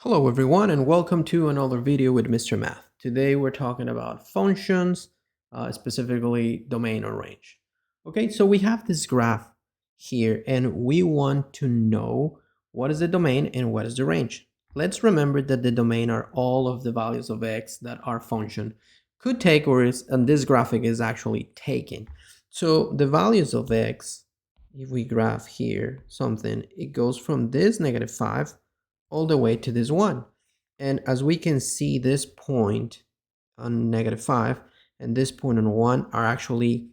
Hello everyone and welcome to another video with Mr. Math. Today we're talking about functions, specifically domain or range. Okay, so we have this graph here and we want to know what is the domain and what is the range. Let's remember that the domain are all of the values of x that our function could take and this graphic is actually taking. So the values of x, if we graph here something, it goes from this -5 all the way to this 1. And as we can see, this point on -5 and this point on 1 are actually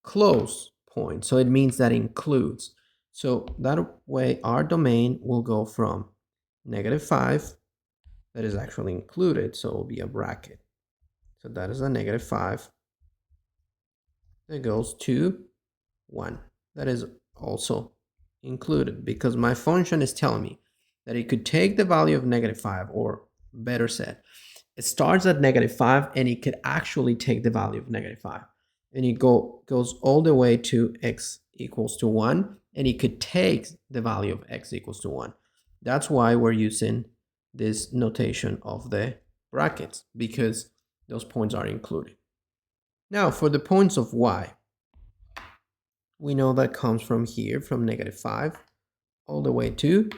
close points. So it means that includes. So that way our domain will go from -5, that is actually included, so it will be a bracket. So that is a -5 that goes to 1. That is also included because my function is telling me that it could take the value of -5, or better said, it starts at -5 and it could actually take the value of -5. And it goes all the way to x equals to 1, and it could take the value of x equals to 1. That's why we're using this notation of the brackets, because those points are included. Now, for the points of y, we know that comes from here, from -5 all the way to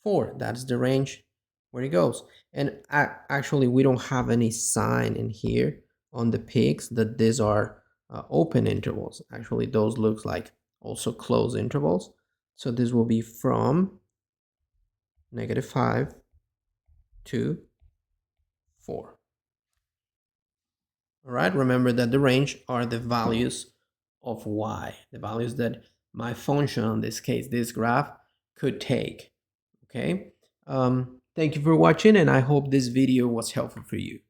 4. That's the range where it goes. And actually, we don't have any sign in here on the peaks that these are open intervals. Actually, those looks like also closed intervals. So this will be from -5 to 4. All right, remember that the range are the values of y, the values that my function, in this case, this graph, could take. Okay, thank you for watching and I hope this video was helpful for you.